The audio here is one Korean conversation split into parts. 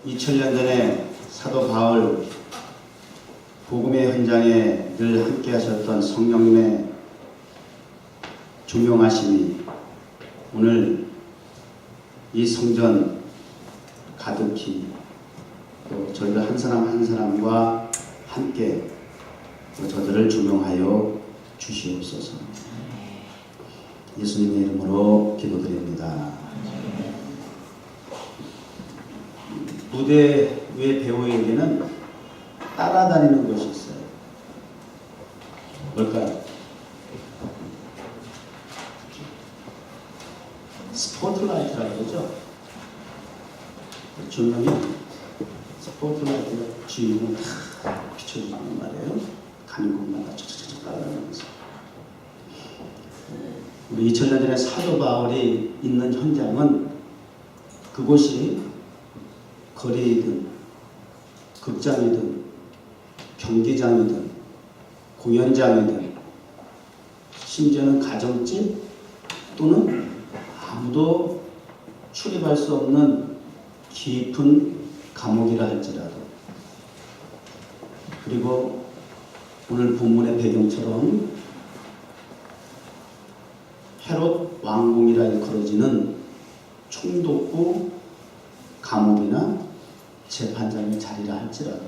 2000년 전에 사도 바울 복음의 현장에 늘 함께 하셨던 성령님의 조명하심이 오늘 이 성전 가득히 또 저희들 한 사람 한 사람과 함께 저들을 조명하여 주시옵소서. 예수님의 이름으로 기도드립니다. 무대 위의 배우에게는 따라다니는 것이 있어요. 뭘까요? 스포트라이트라고 그러죠. 조명이 스포트라이트가 주인을 다 비춰주는 말이에요. 가는 곳마다 쫙쫙쫙 따라다니면서. 우리 2000년 전에 사도 바울이 있는 현장은 그곳이 거리이든 극장이든 경기장이든 공연장이든 심지어는 가정집 또는 아무도 출입할 수 없는 깊은 감옥이라 할지라도, 그리고 오늘 본문의 배경처럼 헤롯 왕궁이라 일컬어지는 총독부 감옥이나 재판장의 자리라 할지라도,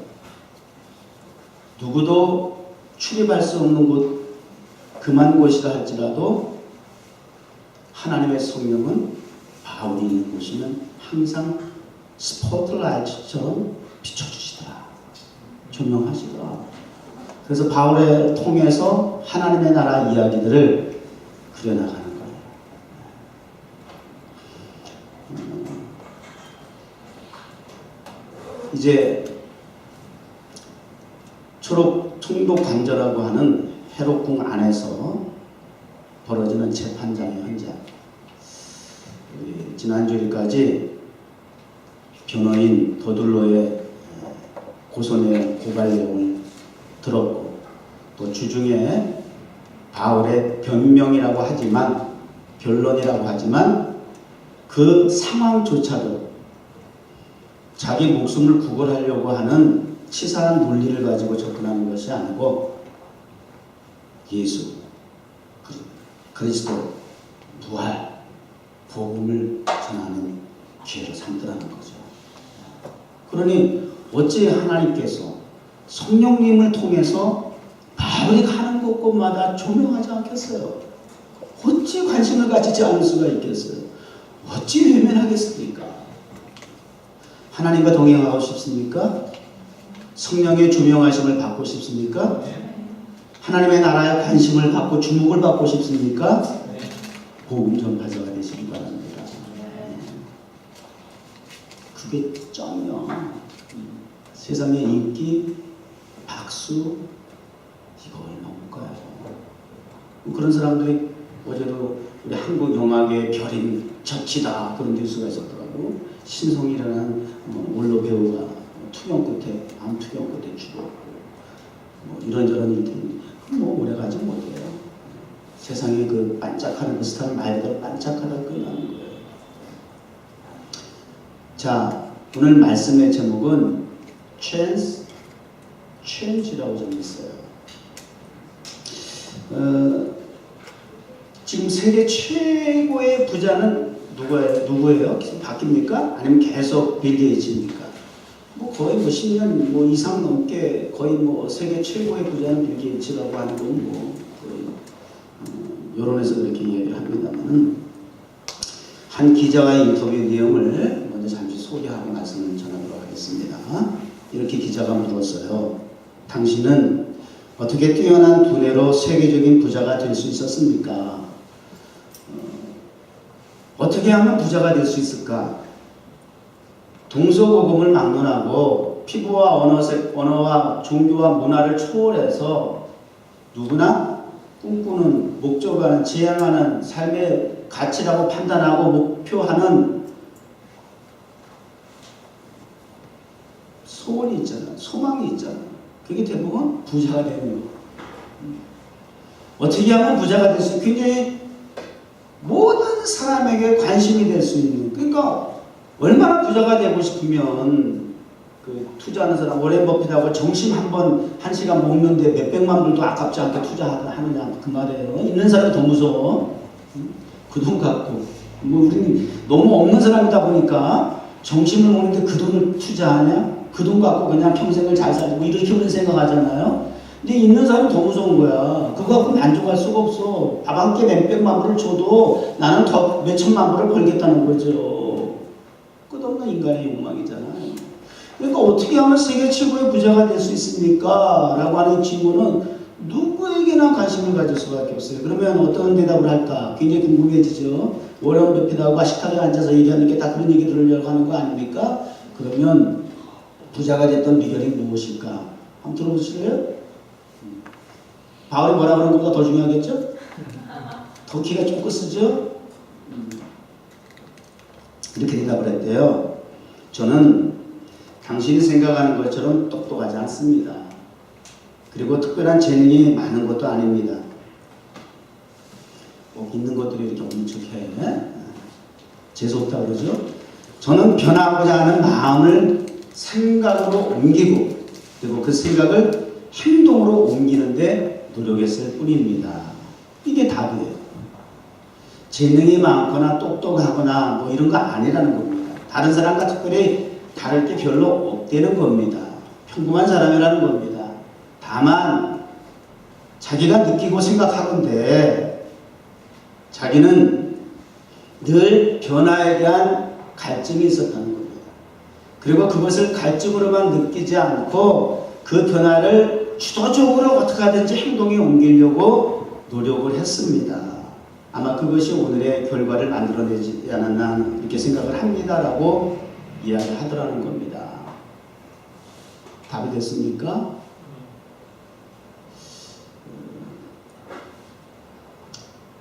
누구도 출입할 수 없는 곳, 금한 곳이라 할지라도 하나님의 성령은 바울이 있는 곳이면 항상 스포트라이트처럼 비춰주시더라, 조명하시더라. 그래서 바울을 통해서 하나님의 나라 이야기들을 그려나가는 거예요. 이제 초록 총독 관저라고 하는 헤롯궁 안에서 벌어지는 재판장의 현장. 지난주일까지 변호인 더둘로의 고소내 고발 내용을 들었고, 또 주중에 바울의 변명이라고 하지만, 변론이라고 하지만 그 상황조차도 자기 목숨을 구걸하려고 하는 치사한 논리를 가지고 접근하는 것이 아니고 예수 그리스도 부활 복음을 전하는 기회로 삼더라는 거죠. 그러니 어찌 하나님께서 성령님을 통해서 바울이 가는 곳곳마다 조명하지 않겠어요? 어찌 관심을 가지지 않을 수가 있겠어요? 어찌 외면하겠습니까? 하나님과 동행하고 싶습니까? 성령의 조명하심을 받고 싶습니까? 하나님의 나라에 관심을 받고 주목을 받고 싶습니까? 복음 전파자가 되시기 바랍니다. 그게 쩌며 세상의 인기, 박수, 이거 얼마 올까요? 그런 사람들이 어제도 우리 한국 영화계의 별인 적치다 그런 뉴스가 있었더라고. 신성이라는 원로 배우가 투병 끝에 암 투병 끝에 죽었고, 이런저런 일들이 뭐 오래 가지 못해요. 세상에 그 반짝하는 그 스타는 말 그대로 반짝하다 끝나는 거예요. 자, 오늘 말씀의 제목은 change라고 적혀있어요. 지금 세계 최고의 부자는 누구예요? 바뀝니까? 아니면 계속 빌 게이츠입니까? 거의 10년 이상 넘게 거의 세계 최고의 부자는 빌 게이츠라고 하는 건 거의 여론에서 그렇게 이야기를 합니다만은, 한 기자와의 인터뷰 내용을 먼저 잠시 소개하고 말씀을 전하도록 하겠습니다. 이렇게 기자가 물었어요. 당신은 어떻게 뛰어난 두뇌로 세계적인 부자가 될 수 있었습니까? 어떻게 하면 부자가 될 수 있을까? 동서고금을 막론하고 피부와 언어와 종교와 문화를 초월해서 누구나 꿈꾸는, 목적하는, 지향하는 삶의 가치라고 판단하고 목표하는 소원이 있잖아요. 소망이 있잖아요. 그게 대부분 부자가 되는 거예요. 어떻게 하면 부자가 될 수 있을까? 굉장히 모든 사람에게 관심이 될 수 있는, 그러니까 얼마나 부자가 되고 싶으면 그 투자하는 사람 워렌 버핏하고 점심 한 시간 먹는데 몇백만 불도 아깝지 않게 투자하느냐 그 말이에요. 있는 사람이 더 무서워. 그 돈 갖고 뭐 우리는 너무 없는 사람이다 보니까 점심을 먹는데 그 돈을 투자하냐? 그 돈 갖고 그냥 평생을 잘 살고 이렇게 생각하잖아요. 근데 있는 사람이 더 무서운 거야. 그거 갖고 만족할 수가 없어. 밥 한 끼 몇백만 불을 줘도 나는 더 몇천만 불을 벌겠다는 거죠. 끝없는 인간의 욕망이잖아요. 그러니까 어떻게 하면 세계 최고의 부자가 될 수 있습니까? 라고 하는 질문은 누구에게나 관심을 가질 수밖에 없어요. 그러면 어떤 대답을 할까? 굉장히 궁금해지죠. 워렌 버핏하고 식탁에 앉아서 얘기하는 게 다 그런 얘기 들으려고 하는 거 아닙니까? 그러면 부자가 됐던 비결이 무엇일까? 한번 들어보실래요? 바울이 뭐라 그런 것보다 더 중요하겠죠? 더 키가 좁고 쓰죠? 이렇게 대답을 했대요. 저는 당신이 생각하는 것처럼 똑똑하지 않습니다. 그리고 특별한 재능이 많은 것도 아닙니다. 꼭 있는 것들이 이렇게 없는 척해. 재수없다 그러죠? 저는 변하고자 하는 마음을 생각으로 옮기고 그리고 그 생각을 행동으로 옮기는데 노력했을 뿐입니다. 이게 답이에요. 재능이 많거나 똑똑하거나 뭐 이런 거 아니라는 겁니다. 다른 사람과 특별히 다를 게 별로 없다는 겁니다. 평범한 사람이라는 겁니다. 다만 자기가 느끼고 생각하건대 자기는 늘 변화에 대한 갈증이 있었다는 겁니다. 그리고 그것을 갈증으로만 느끼지 않고 그 변화를 주도적으로 어떻게 하든지 행동에 옮기려고 노력을 했습니다. 아마 그것이 오늘의 결과를 만들어내지 않았나 이렇게 생각을 합니다라고 이야기하더라는 겁니다. 답이 됐습니까?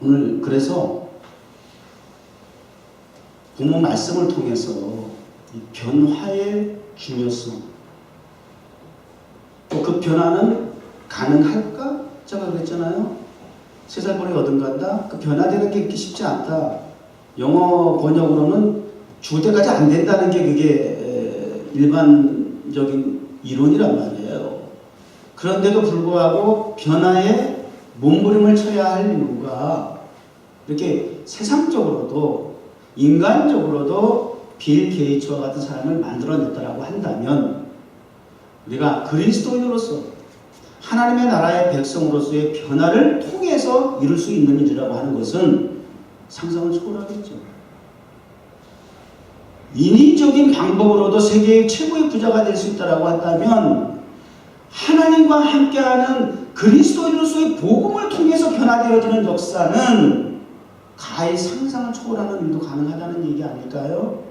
오늘 그래서 본문 말씀을 통해서 이 변화의 중요성 또 그 변화는 가능할까? 제가 그랬잖아요. 3살 번에 얻은간다. 그 변화되는 게 그렇게 쉽지 않다. 영어 번역으로는 죽을 때까지 안 된다는 게 그게 일반적인 이론이란 말이에요. 그런데도 불구하고 변화에 몸부림을 쳐야 할 이유가 이렇게 세상적으로도 인간적으로도 빌 게이츠와 같은 사람을 만들어냈다라고 한다면 우리가 그리스도인으로서 하나님의 나라의 백성으로서의 변화를 통해서 이룰 수 있는 일이라고 하는 것은 상상을 초월하겠죠. 인위적인 방법으로도 세계의 최고의 부자가 될 수 있다고 한다면 하나님과 함께하는 그리스도인으로서의 복음을 통해서 변화되어지는 역사는 가히 상상을 초월하는 일도 가능하다는 얘기 아닐까요?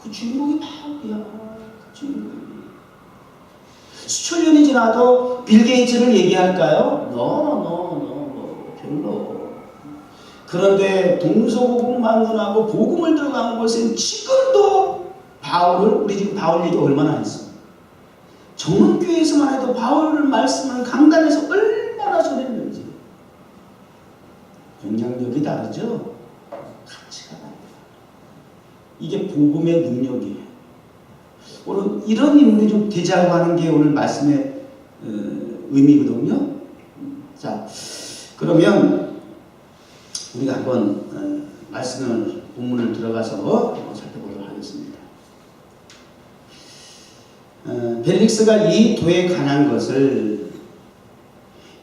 그 주인공이 바울이야. 그 주인공이. 수천 년이 지나도 빌 게이츠를 얘기할까요? 별로. 그런데 동서고금 만문하고 복음을 들어간 곳은 지금도 우리 지금 바울 얘기 얼마나 했어? 정문교회에서만 해도 바울 말씀을 강단에서 얼마나 전했는지. 영향력이 다르죠? 가치가 다르다. 이게 복음의 능력이에요. 오늘 이런 인물이 좀 되자고 하는 게 오늘 말씀의 의미거든요. 자, 그러면 우리가 한번 말씀을 본문을 들어가서 살펴보도록 하겠습니다. 벨릭스가 이 도에 관한 것을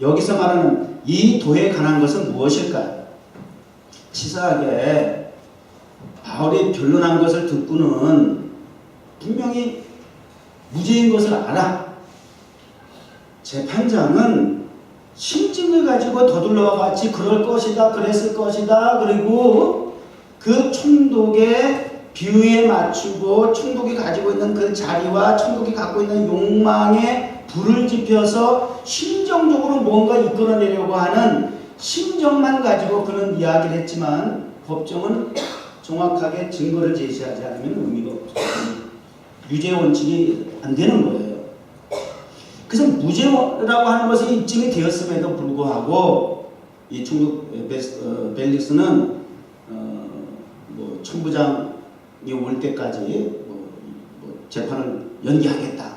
여기서 말하는 이 도에 관한 것은 무엇일까요? 치사하게 바울이 변론한 것을 듣고는 분명히 무죄인 것을 알아. 재판장은 심증을 가지고 더둘러와 같이 그럴 것이다, 그랬을 것이다, 그리고 그 총독의 비유에 맞추고 총독이 가지고 있는 그 자리와 총독이 갖고 있는 욕망에 불을 지펴서 심정적으로 뭔가 이끌어내려고 하는 심정만 가지고 그는 이야기를 했지만 법정은 정확하게 증거를 제시하지 않으면 의미가 없어요. 유죄 원칙이 안 되는 거예요. 그래서 무죄라고 하는 것이 입증이 되었음에도 불구하고 이 총독 벨릭스는 뭐 천부장 올 때까지 재판을 연기하겠다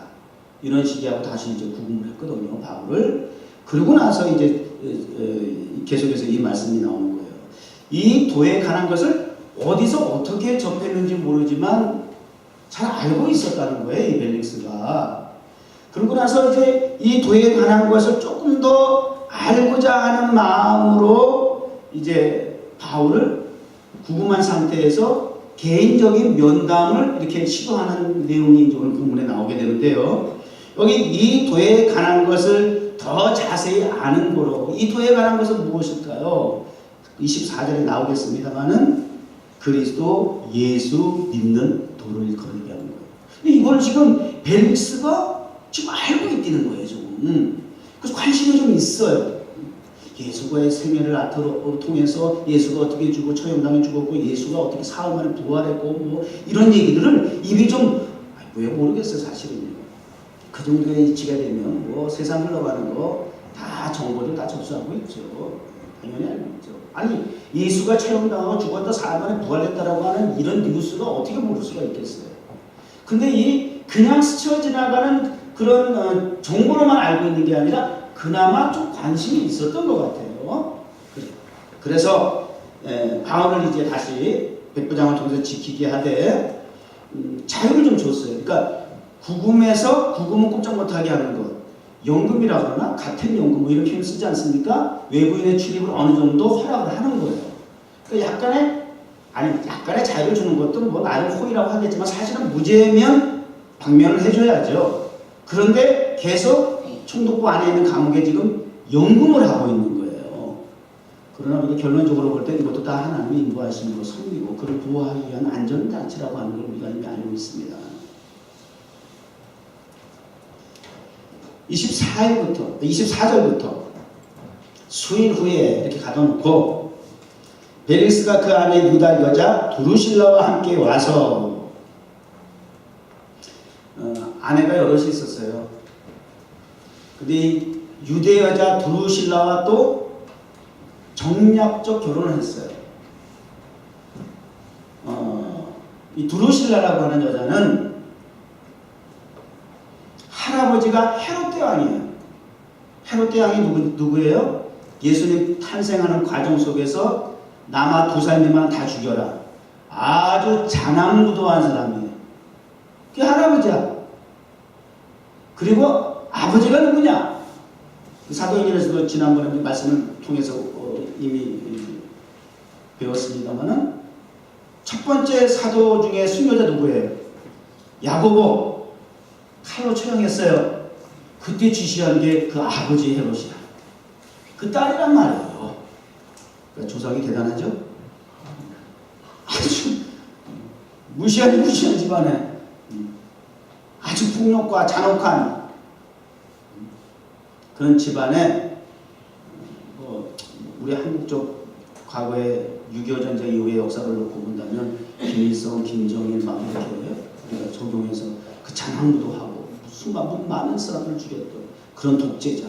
이런 식이하고 다시 이제 구금을 했거든요, 바울을. 그러고 나서 이제 계속해서 이 말씀이 나오는 거예요. 이 도에 관한 것을 어디서 어떻게 접했는지 모르지만 잘 알고 있었다는 거예요, 이 벨릭스가. 그러고 나서 이제 이 도에 관한 것을 조금 더 알고자 하는 마음으로 이제 바울을 구금한 상태에서 개인적인 면담을 이렇게 시도하는 내용이 오늘 본문에 나오게 되는데요. 여기 이 도에 관한 것을 더 자세히 아는 거로, 이 도에 관한 것은 무엇일까요? 24절에 나오겠습니다만은 그리스도 예수 믿는 도를 거르게 하는 거예요. 근데 이걸 지금 벨릭스가 지금 알고 있다는 거예요, 지금. 그래서 관심이 좀 있어요. 예수가의 생애를 통해서 예수가 어떻게 죽고 처형당해 죽었고 예수가 어떻게 사흘 만에 부활했고 뭐 이런 얘기들을 입이 좀 왜 모르겠어요, 사실은요. 그 정도의 이치가 되면 뭐 세상 흘러가는 거 다 정보를 다 접수하고 있죠. 당연히 알고 있죠. 아니 예수가 처형당하고 죽었다 사흘 만에 부활했다라고 하는 이런 뉴스가 어떻게 모를 수가 있겠어요. 근데 이 그냥 스쳐 지나가는 그런 정보로만 알고 있는 게 아니라 그나마 좀 관심이 있었던 것 같아요. 그래서 바울을 이제 다시 백부장을 통해서 지키게 하되 자유를 좀 줬어요. 그러니까 구금은 꼼짝 못하게 하는 것, 연금이라 그러나 같은 연금 뭐 이렇게 쓰지 않습니까? 외부인의 출입을 어느 정도 허락을 하는 거예요. 그러니까 약간의 자유를 주는 것도 뭐 나름 호의라고 하겠지만 사실은 무죄면 방면을 해줘야죠. 그런데 계속 총독부 안에 있는 감옥에 지금 연금을 하고 있는 거예요. 그러나 우리가 결론적으로 볼 때 이것도 다 하나님의 인도하심으로 섬기고 그를 보호하기 위한 안전장치라고 하는 걸 우리가 이미 알고 있습니다. 24절부터 수일 후에 이렇게 가둬놓고 벨릭스가 그 안에 유다 여자 두루실라와 함께 와서 아내가 여럿이 있었어요. 근데 유대 여자 두루실라와 또 정략적 결혼을 했어요. 이 두루실라라고 하는 여자는 할아버지가 헤롯 왕이에요. 헤롯 왕이 누구예요? 예수님 탄생하는 과정 속에서 남아 두 살미만 다 죽여라. 아주 자남무도한 사람이에요. 그게 할아버지야. 그리고 아버지가 누구냐? 사도행전에서도 지난번에 말씀을 통해서 이미 배웠습니다만은 첫 번째 사도 중에 순교자 누구예요? 야고보. 칼로 처형했어요. 그때 지시한 게 그 아버지 헤롯이야. 그 딸이란 말이에요. 그러니까 조상이 대단하죠? 아주 무시한 집안에 아주 폭력과 잔혹한 그런 집안에 우리 한국적 과거의 6.25 전쟁 이후의 역사를 놓고 본다면 김일성, 김정일 막 이렇게 우리가 적용해서 그 잔혹무도하고 수많은 많은 사람을 죽였던 그런 독재자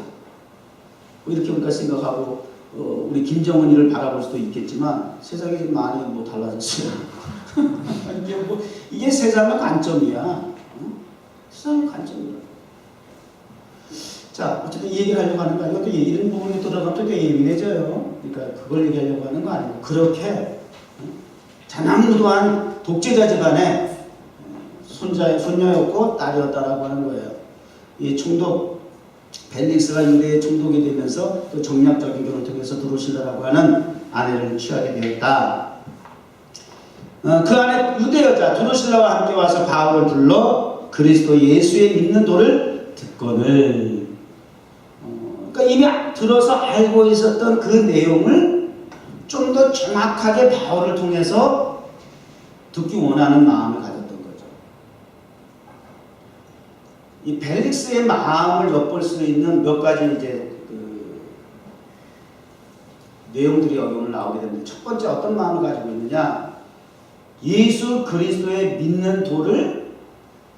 이렇게 우리가 생각하고 우리 김정은이를 바라볼 수도 있겠지만 세상이 많이 달라졌어요. 이게 세상의 관점이야. 세상의 관점이야. 자, 어쨌든 이 얘기를 하려고 하는 거 아니고 또 이런 부분에 들어가면 또 예민해져요. 그러니까 그걸 얘기하려고 하는 거 아니고 그렇게 잔혹무도한 독재자 집안에 손녀였고 딸이었다라고 하는 거예요. 이 총독 벨릭스가 유대에 총독이 되면서 또 정략적인 결혼을 통해서 두루실라라고 하는 아내를 취하게 되었다. 그 안에 유대 여자 두루실라와 함께 와서 바울을 불러 그리스도 예수의 믿는 도를 듣거늘. 그러니까 이미 들어서 알고 있었던 그 내용을 좀 더 정확하게 바울을 통해서 듣기 원하는 마음을 가졌던 거죠. 이 벨릭스의 마음을 엿볼 수 있는 몇 가지 이제 내용들이 여기 오늘 나오게 됩니다. 첫 번째 어떤 마음을 가지고 있느냐? 예수 그리스도의 믿는 도를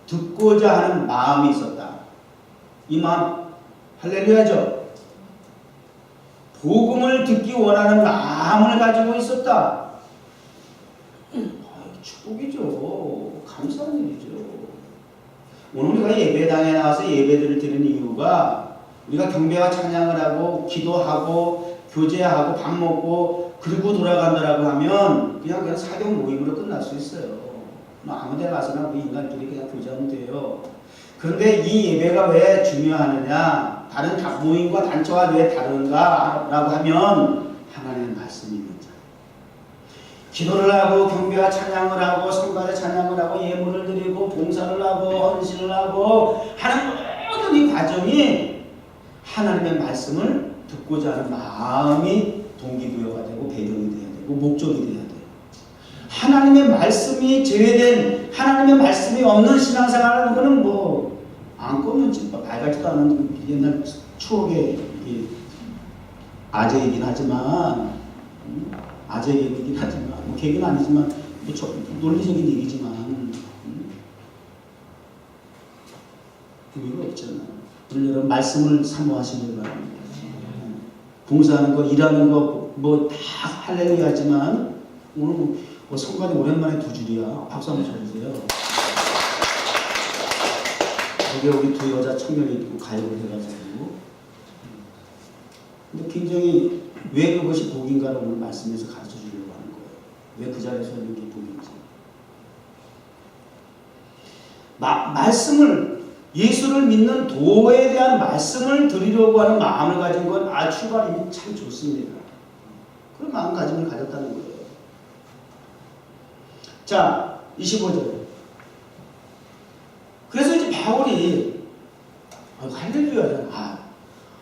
듣고자 하는 마음이 있었다. 이 마음 할렐루야죠. 복음을 듣기 원하는 마음을 가지고 있었다. 축복이죠. 감사한 일이죠. 오늘 우리가 예배당에 나와서 예배들을 드리는 이유가 우리가 경배와 찬양을 하고 기도하고 교제하고 밥 먹고 그리고 돌아간다라고 하면 그냥 사경 모임으로 끝날 수 있어요. 아무 데 가서나 우리 인간끼리 그냥 교제하면 돼요. 그런데 이 예배가 왜 중요하느냐, 다른 모임과 단체가 왜 다른가 라고 하면 하나님의 말씀이 있는 자. 기도를 하고 경배와 찬양을 하고 성가대 찬양을 하고 예물을 드리고 봉사를 하고 헌신을 하고 하는 모든 이 과정이 하나님의 말씀을 듣고자 하는 마음이 동기부여가 되고 배경이 돼야 되고 목적이 돼야 돼요. 하나님의 말씀이 제외된, 하나님의 말씀이 없는 신앙생활하는 거는 뭐 안 꺼면 말 같지도 않은 옛날 추억의 아재 얘기긴 하지만 아재 얘기긴 하지만 뭐 계기는 아니지만 뭐 논리적인 얘기지만 의미가 없잖아요. 오늘 여러분 말씀을 사모하시길 바랍니다. 봉사하는 거, 일하는 거 뭐 다 할렐루야 하지만 오늘 뭐 성관이 오랜만에 두 줄이야. 박수 한번 쳐주세요. 여기 두 여자 청년이 있고 가입을 해가지고 근데 굉장히 왜 그것이 복인가를 오늘 말씀에서 가르쳐 주려고 하는 거예요. 왜 그 자리에서 있는 게 복인지. 말씀을 예수를 믿는 도에 대한 말씀을 드리려고 하는 마음을 가진 건 출발이 참 좋습니다. 그런 마음가짐을 가졌다는 거예요. 자, 25절. 그래서 이제 바울이 할렐루야잖아.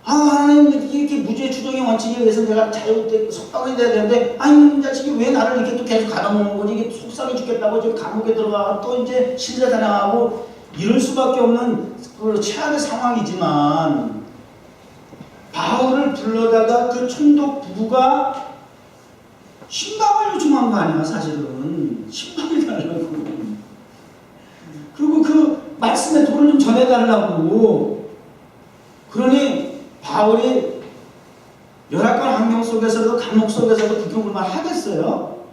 하나님 이렇게 무죄 추정의 원칙에 의해서 내가 자유롭게 석방이 돼야 되는데 이 자식이 왜 나를 이렇게 또 계속 가둬놓는 거지? 이게 속상해 죽겠다고 지금 감옥에 들어가 또 이제 신세당하고 이럴 수밖에 없는 그 최악의 상황이지만 바울을 불러다가 그 총독 부부가 신방을 요청한 거 아니야 사실은. 신방을 달라고. 그리고 그 말씀의 도를 좀 전해달라고. 그러니 바울이 열악한 환경 속에서도 감옥 속에서도 그 경우만 하겠어요?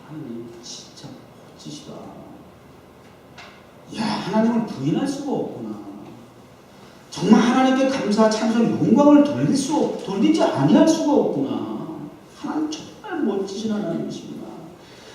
하나님 진짜 멋지시다. 야, 하나님을 부인할 수가 없구나. 정말 하나님께 감사, 찬송, 영광을 돌리지 아니할 수가 없구나. 하나님 정말 멋지신 하나님이시구나.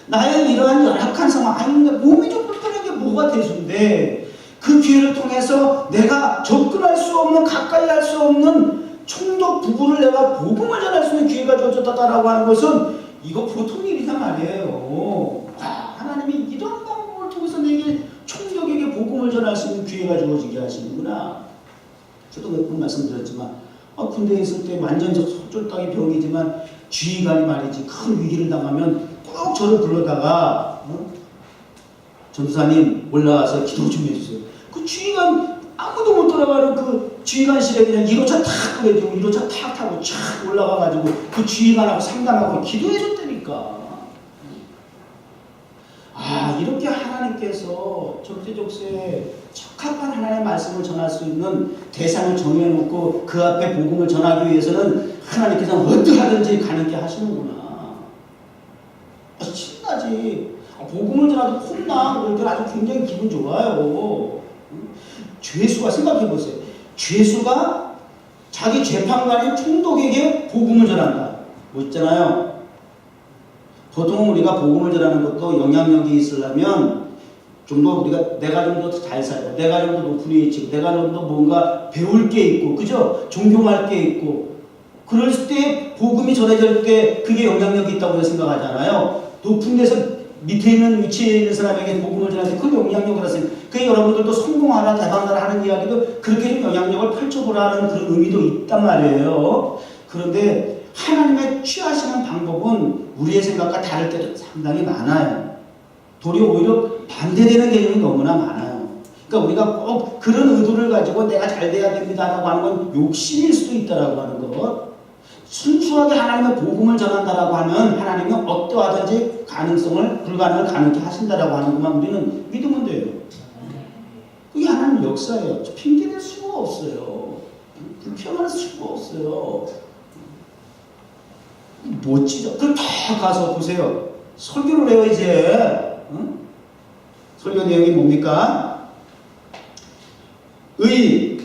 나의 이러한 열악한 상황, 몸이 좀 불편한 게 뭐가 대수인데 그 기회를 통해서 내가 접근할 수 없는, 가까이 할 수 없는 총독 부부를 내가 복음을 전할 수 있는 기회가 주어졌다라고 하는 것은 이거 보통 일이란 말이에요. 하나님이 이런 방법을 통해서 내게 총독에게 복음을 전할 수 있는 기회가 주어지게 하시는구나. 저도 몇 번 말씀드렸지만 군대에 있을 때 완전 쫄딱이 병이지만 지휘관이 말이지 큰 위기를 당하면 꼭 저를 불러다가 전도사님 올라와서 기도 좀 해주세요. 그 지휘관 아무도 못 돌아가는 그 지휘관실에 그냥 1호차 탁 그래도 1호차 탁 타고 촥 올라가가지고 그 지휘관하고 상담하고 기도해줬다니까. 이렇게 하나님께서 적재적소에 적합한 하나님의 말씀을 전할 수 있는 대상을 정해놓고 그 앞에 복음을 전하기 위해서는 하나님께서는 어떠하든지 가능케 하시는구나. 신나지. 복음을 전하도 혼나. 그럴 때 아주 굉장히 기분 좋아요. 죄수가 생각해보세요. 죄수가 자기 재판관인 총독에게 복음을 전한다. 뭐 있잖아요. 보통 우리가 복음을 전하는 것도 영향력이 있으려면 좀 더 내가 좀 더 잘 살고, 내가 좀 더 높은 위치고, 내가 좀 더 뭔가 배울 게 있고, 그죠? 존경할 게 있고, 그럴 때 복음이 전해질 때 그게 영향력이 있다고 생각하잖아요. 높은 데서 밑에 있는 위치에 있는 사람에게 복음을 전할 때 그 영향력을 하세요. 그 여러분들도 성공하라, 대박나라 하는 이야기도 그렇게 좀 영향력을 펼쳐보라는 그런 의미도 있단 말이에요. 그런데 하나님의 취하시는 방법은 우리의 생각과 다를 때도 상당히 많아요. 도리어 오히려 반대되는 개념이 너무나 많아요. 그러니까 우리가 꼭 그런 의도를 가지고 내가 잘 돼야 됩니다라고 하는 건 욕심일 수도 있다라고 하는 것. 순수하게 하나님의 복음을 전한다라고 하면 하나님은 어떠하든지 불가능을 가능케 하신다라고 하는 것만 우리는 믿으면 돼요. 그게 하나님 역사예요. 핑계댈 수가 없어요. 불평할 수가 없어요. 멋지죠. 그럼 다 가서 보세요. 설교를 해요 이제. 설교 내용이 뭡니까? 의,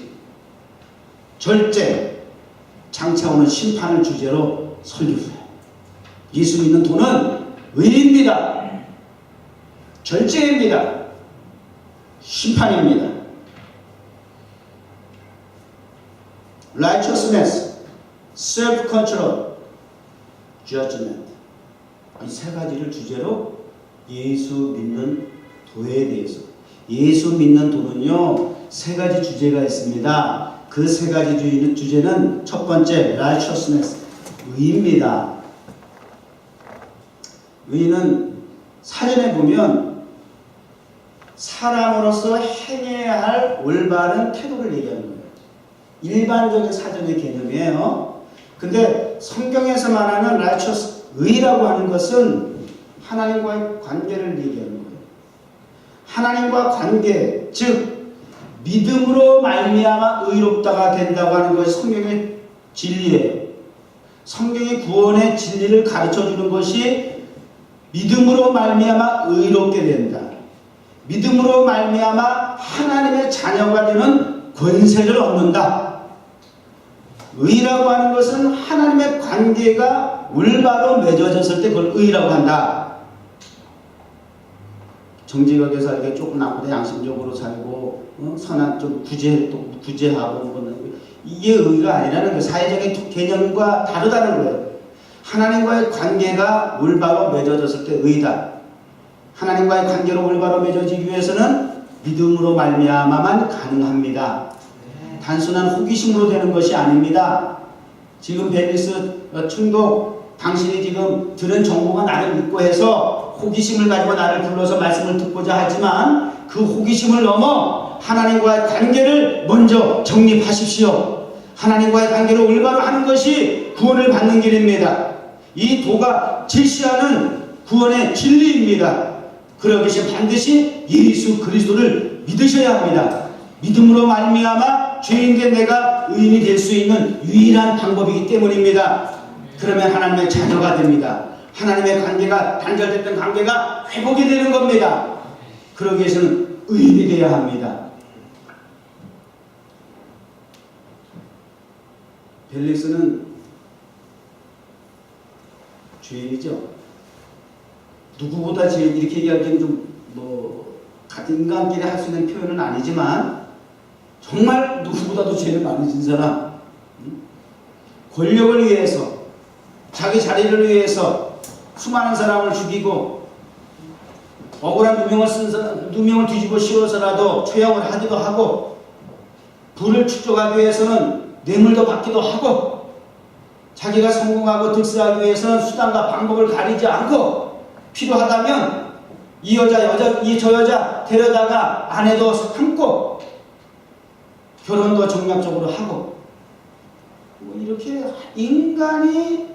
절제, 장차 오는 심판을 주제로 설교를 해요. 예수 믿는 도는 의입니다. 절제입니다. 심판입니다. righteousness, self-control, judgment. 이 세 가지를 주제로 예수 믿는 도에 대해서. 예수 믿는 도는요, 세 가지 주제가 있습니다. 그 세 가지 주제는 첫 번째, righteousness, 의입니다. 의는 사전에 보면 사람으로서 행해야 할 올바른 태도를 얘기하는 거예요. 일반적인 사전의 개념이에요. 근데 성경에서 말하는 righteous, 의라고 하는 것은 하나님과의 관계를 얘기하는 거예요. 하나님과 관계, 즉 믿음으로 말미암아 의롭다가 된다고 하는 것이 성경의 진리예요. 성경의 구원의 진리를 가르쳐주는 것이 믿음으로 말미암아 의롭게 된다. 믿음으로 말미암아 하나님의 자녀가 되는 권세를 얻는다. 의라고 하는 것은 하나님의 관계가 올바로 맺어졌을 때 그걸 의라고 한다. 정직하게 살게, 조금 나보다 양심적으로 살고, 선한 좀 구제하고, 이게 의가 아니라는 거예요. 사회적인 개념과 다르다는 거예요. 하나님과의 관계가 올바로 맺어졌을 때 의다. 하나님과의 관계로 올바로 맺어지기 위해서는 믿음으로 말미암아만 가능합니다. 단순한 호기심으로 되는 것이 아닙니다. 지금 벨리스 충독, 당신이 지금 들은 정보가 나를 믿고 해서 호기심을 가지고 나를 불러서 말씀을 듣고자 하지만 그 호기심을 넘어 하나님과의 관계를 먼저 정립하십시오. 하나님과의 관계를 올바로 하는 것이 구원을 받는 길입니다. 이 도가 제시하는 구원의 진리입니다. 그러기 위해서 반드시 예수 그리스도를 믿으셔야 합니다. 믿음으로 말미암아 죄인된 내가 의인이 될 수 있는 유일한 방법이기 때문입니다. 그러면 하나님의 자녀가 됩니다. 하나님의 관계가, 단절됐던 관계가 회복이 되는 겁니다. 그러기 위해서는 의인이 되어야 합니다. 벨릭스는 죄인이죠. 누구보다 죄인, 이렇게 얘기하기는 좀 같은 인간끼리 할 수 있는 표현은 아니지만 정말 누구보다도 죄를 많이 진 사람, 권력을 위해서, 자기 자리를 위해서 수많은 사람을 죽이고 억울한 누명을 쓴 사람, 누명을 뒤집어 씌워서라도 처형을 하기도 하고, 부를 축적하기 위해서는 뇌물도 받기도 하고, 자기가 성공하고 득세하기 위해서는 수단과 방법을 가리지 않고, 필요하다면 저 여자 데려다가 아내도 삼고 결혼도 정략적으로 하고, 이렇게 인간이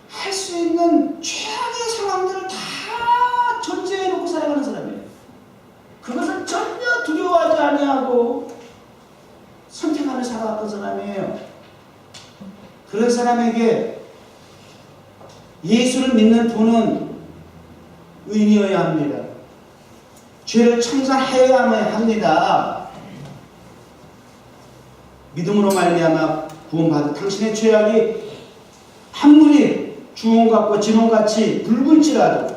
할 수 있는 최악의 상황들을 다 존재해 놓고 살아가는 사람이에요. 그것을 전혀 두려워하지 아니하고 선택하며 살아왔던 사람이에요. 그런 사람에게 예수를 믿는 도는 의인이어야 합니다. 죄를 청산하여야 합니다. 믿음으로 말미암아 구원받은 당신의 죄악이 아무리 주홍같고 진홍같이 붉을지라도,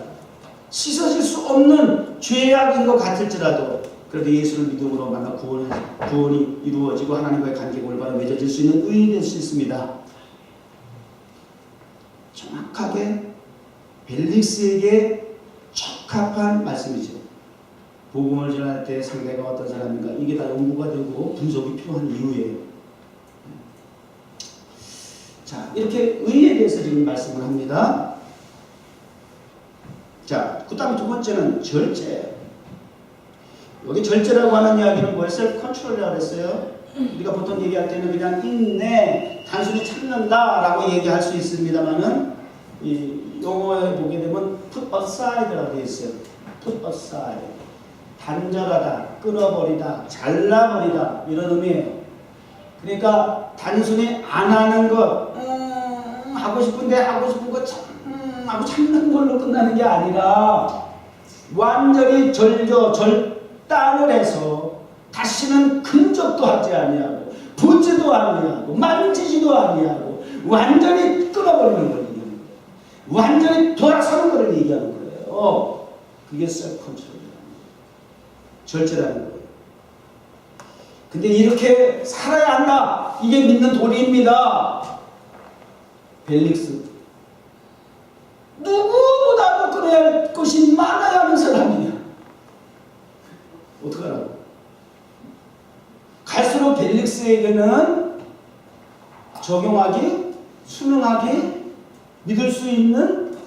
씻어질 수 없는 죄악인 것 같을지라도, 그래도 예수를 믿음으로 만나 구원이 이루어지고 하나님과의 관계가 올바로 맺어질 수 있는 의인이 될 수 있습니다. 정확하게 벨릭스에게 적합한 말씀이죠. 복음을 전할 때 상대가 어떤 사람인가, 이게 다 연구가 되고 분석이 필요한 이유예요. 자, 이렇게 의에 대해서 지금 말씀을 합니다. 자, 그 다음에 두 번째는 절제. 여기 절제라고 하는 이야기는 뭐예요? 셀프 컨트롤이라고 했어요. 우리가 보통 얘기할 때는 그냥 인내, 단순히 참는다 라고 얘기할 수 있습니다만은, 이 용어에 보게 되면 put aside라고 되어 있어요. put aside. 단절하다, 끊어버리다, 잘라버리다, 이런 의미예요. 그러니까 단순히 안 하는 것, 하고 싶은데 하고 싶은 거 하고 참는 걸로 끝나는 게 아니라 완전히 절단을 해서 다시는 근접도 하지 아니하고 보지도 아니하고 만지지도 아니하고 완전히 끊어버리는 걸 얘기하는 거예요. 완전히 돌아서는 걸 얘기하는 거예요. 그게 셀프 컨트롤이라는 거예요. 절제라는 거예요. 근데 이렇게 살아야 한다. 이게 믿는 도리입니다. 벨릭스. 누구보다도 끊어야 할 것이 많아야 하는 사람이냐. 어떡하라고. 갈수록 벨릭스에게는 적용하기, 순응하기, 믿을 수 있는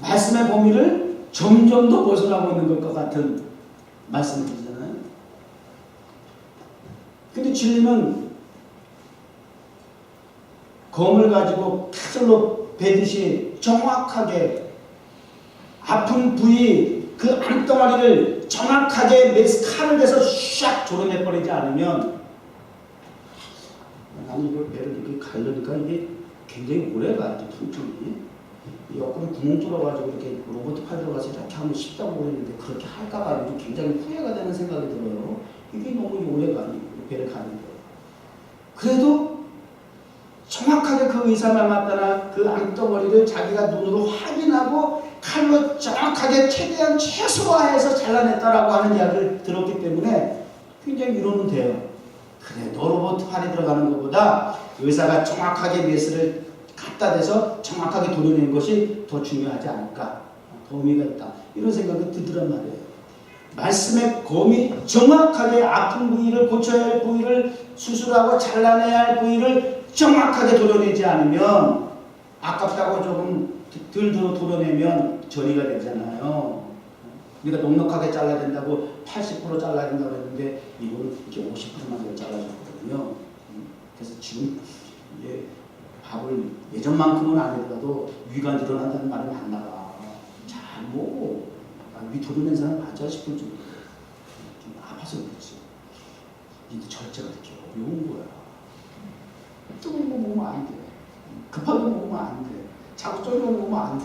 말씀의 범위를 점점 더 벗어나고 있는 것과 같은 말씀이잖아요. 근데 진리는 검을 가지고 칼로 베듯이 정확하게 아픈 부위 그 암덩어리를 정확하게 칼을 대서 샥 조르내버리지 않으면 나는 이걸 배를 이렇게 가르니까 이게 굉장히 오래 가요. 통증이 옆구리 구멍 뚫어가지고 이렇게 로봇 팔 들어가서 이렇게 하면 쉽다고 그랬는데 그렇게 할까봐 굉장히 후회가 되는 생각이 들어요. 이게 너무 오래 가요. 배를 가는데 그래도 정확하게 그 의사만 맞다나 그 암덩어리를 자기가 눈으로 확인하고 칼로 정확하게 최대한 최소화해서 잘라냈다라고 하는 이야기를 들었기 때문에 굉장히 위로는 돼요. 그래, 너 로봇 팔이 들어가는 것보다 의사가 정확하게 메스를 갖다 대서 정확하게 도려낸 것이 더 중요하지 않을까, 더 의미가 있다, 이런 생각이 들더란 말이에요. 말씀의 검이 정확하게 아픈 부위를, 고쳐야 할 부위를, 수술하고 잘라내야 할 부위를 정확하게 도려내지 않으면, 아깝다고 조금 덜 도려내면 전이가 되잖아요. 우리가 넉넉하게 잘라야 된다고 80% 잘라야 된다고 했는데 이거는 이렇게 50%만 잘라줬거든요. 그래서 지금 이게 밥을 예전만큼은 아니더라도 위가 늘어난다는 말은 안 나가. 잘 먹고 위 도려낸 사람 맞아 싶을 정도로 좀 아파서 그렇지. 근데 절제가 이렇게 어려운 거야. 뜨거운 거 먹으면 안 돼. 급하게 먹으면 안 돼. 자꾸 쫄려 먹으면 안 돼.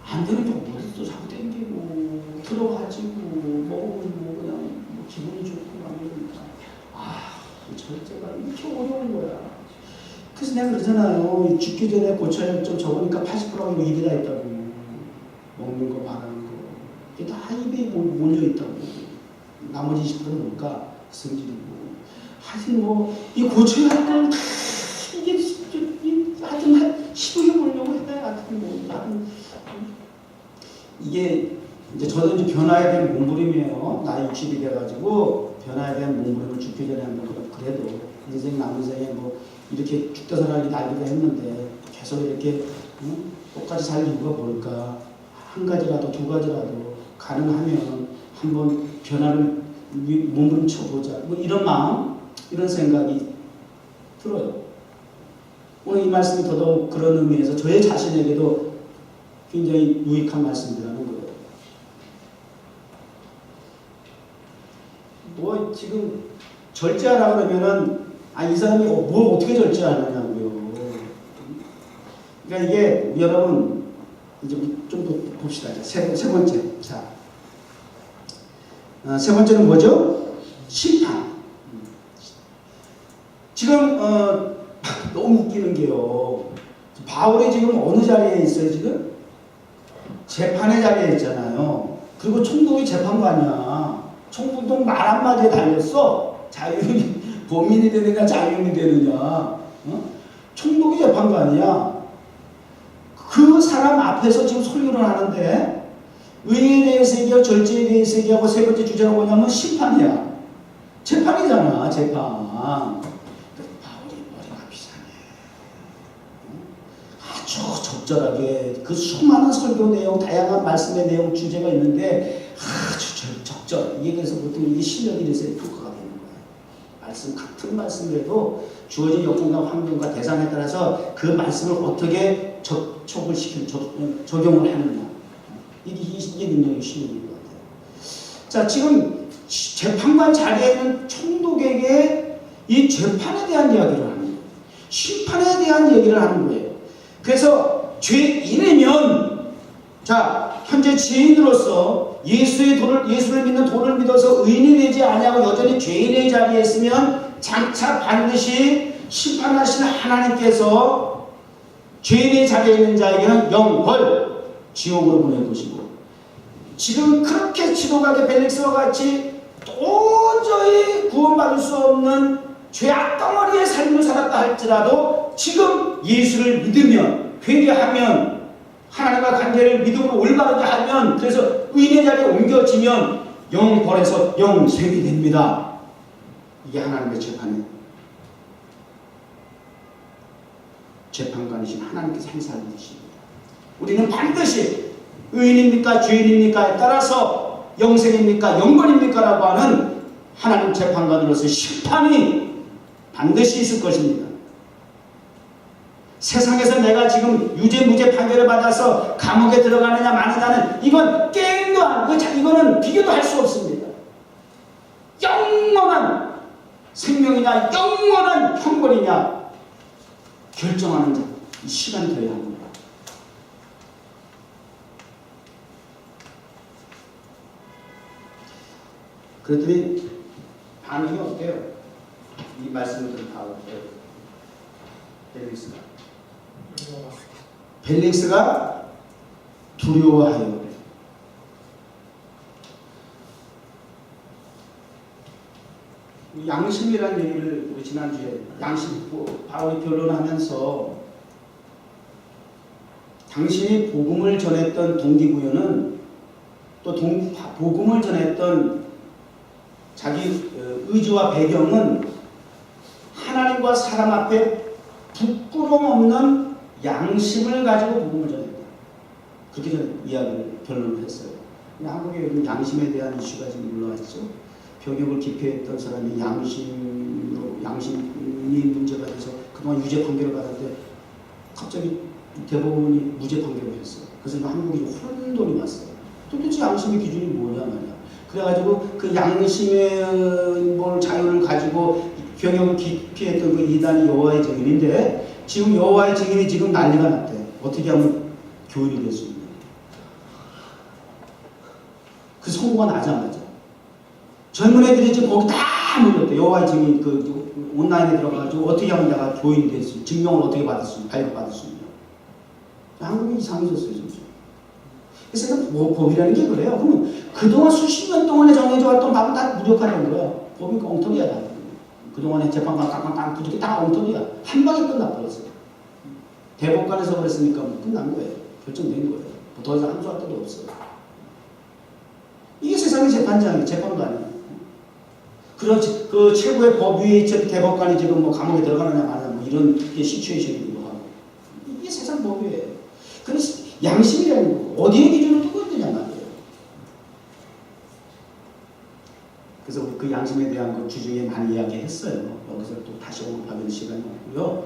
안 되는 게 어디서 자꾸 땡기고 들어가지고 먹으면 뭐 그냥 뭐 기분이 좋고 막 이러니까 절제가 이렇게 어려운 거야. 그래서 내가 그러잖아요. 죽기 전에 고쳐야 할 점 적으니까 80%가 이거 입에다 있다고. 먹는 거 말하는 거 이게 다 입에 몰려 있다고. 나머지 20%는 뭘까? 성질이고. 하여튼 뭐 이 고쳐야 할 건 다 이게 하여튼 시도해 보려고 했다. 하여튼 뭐 나는 이게 이제 저도 이제 변화에 대한 몸부림이에요. 나이 60이 돼가지고 변화에 대한 몸부림을 죽기 전에 한번 그래도 인생 남은 생에 뭐 이렇게 죽다 살아기 날기도 했는데 계속 이렇게 똑같이 살 이유가 뭘까? 한 가지라도 두 가지라도 가능하면 한번 변화를 몸부림쳐보자. 뭐 이런 마음, 이런 생각이 들어요. 오늘 이 말씀이 더더욱 그런 의미에서 저의 자신에게도 굉장히 유익한 말씀이라는 거예요. 뭐 지금 절제하라 그러면은 이 사람이 뭘 어떻게 절제하느냐고요. 그러니까 이게 여러분 이제 좀 더 봅시다. 세 번째. 자, 세 번째는 뭐죠? 심판. 지금 너무 웃기는 게요. 바울이 지금 어느 자리에 있어요? 지금 재판의 자리에 있잖아요. 그리고 총독이 재판관이야. 총독 말 한마디에 달렸어. 자유인이 범인이 되느냐 자유인이 되느냐. 총독이 재판관이야. 그 사람 앞에서 지금 설교를 하는데 의에 대해서 얘기하고 절제에 대해서 얘기하고 세 번째 주제가 뭐냐면 심판이야. 재판이잖아. 재판. 바울이 머리가 비상해. 아주 적절하게 그 수많은 설교 내용, 다양한 말씀의 내용, 주제가 있는데 아주 적절. 이게 그래서 보통 이게 실력이 돼서 토크가 되는 거예요. 말씀 같은 말씀이라도 주어진 여건과 환경과 대상에 따라서 그 말씀을 어떻게 접촉을 적용을 하느냐. 이게 굉장히 실력인 것 같아요. 자, 지금 재판관 자리에 있는 총독에게 이 재판에 대한 이야기를 하는 거예요. 심판에 대한 얘기를 하는 거예요. 그래서 죄인이면 자, 현재 죄인으로서 예수를 믿는 도를 믿어서 의인이 되지 아니하고 여전히 죄인의 자리에 있으면 장차 반드시 심판하시는 하나님께서 죄인의 자리에 있는 자에게는 영벌, 지옥으로 보낼 것이고, 지금 그렇게 지독하게 벨릭스와 같이 도저히 구원받을 수 없는 죄악 덩어리의 삶을 살았다 할지라도 지금 예수를 믿으면, 회개하면, 하나님과 관계를 믿음으로 올바르게 하면, 그래서 의인의 자리에 옮겨지면 영벌에서 영생이 됩니다. 이게 하나님의 재판관이신 하나님께서 행사하는 것입니다. 우리는 반드시 의인입니까 죄인입니까에 따라서 영생입니까 영벌입니까 라고 하는 하나님 재판관으로서 심판이 반드시 있을 것입니다. 세상에서 내가 지금 유죄 무죄 판결을 받아서 감옥에 들어가느냐 마느냐는 이건 게임도 아니고 이거는 비교도 할 수 없습니다. 영원한 생명이냐 영원한 형벌이냐 결정하는 시간이 되어야 합니다. 그랬더니 반응이 어때요? 이 말씀을 들은 벨릭스가 두려워하여 양심이라는 얘기를 우리 지난주에 양심 바울이 변론하면서 당신이 복음을 전했던 동기부여는 또 복음을 전했던 자기 의지와 배경은 하나님과 사람 앞에 부끄럼 없는 양심을 가지고 복음을 전했다. 그렇게 저는 이야기를 변론을 했어요. 한국에 요즘 양심에 대한 이슈가 지금 올라왔죠. 병역을 기피했던 사람이 양심이 문제가 돼서 그동안 유죄 판결을 받았는데 갑자기 대법원이 무죄 판결을 했어요. 그래서 한국이 혼돈이 왔어요. 도대체 양심의 기준이 뭐냐 말이야. 그래가지고 그 양심의 자유를 가지고 병역을 기피했던 그 이단이 여호와의 증인인데 지금 여호와의 증인이 지금 난리가 났대. 어떻게 하면 교인이 될 수 있냐. 그 선고가 나자마자 젊은 애들이 지금 거기 다 몰렸대. 여호와의 증인 그 온라인에 들어가가지고 어떻게 하면 내가 교인이 될 수 있냐. 증명을 어떻게 받을 수 있냐. 발급받을 수 있냐. 한국이 이상해졌어요 지금. 그래서 법이라는 게 그래요. 그러면 그동안 수십 년 동안에 정해져 왔던 법은 다 무력화된 거야. 법이 엉터리야. 다. 그동안에 재판관 깡깡깡 부득이 다 엉터리야. 한 방에 끝나버렸어요. 대법관에서 그랬으니까 끝난 거예요. 결정된 거예요. 더 이상 함수할 데도 없어요. 이게 세상의 재판관이에요. 그 최고의 법위 대법관이 지금 뭐 감옥에 들어가느냐 마느냐 뭐 이런 게 시츄에이션이기도 하고. 이게 세상 법이에요. 근데 양심이라는 거 어디에 기준을 두고 있느냐 말이에요. 그래서 우리 그 양심에 대한 것 주중에 많이 이야기했어요. 여기서 또 다시 언급하는 시간이 없고요.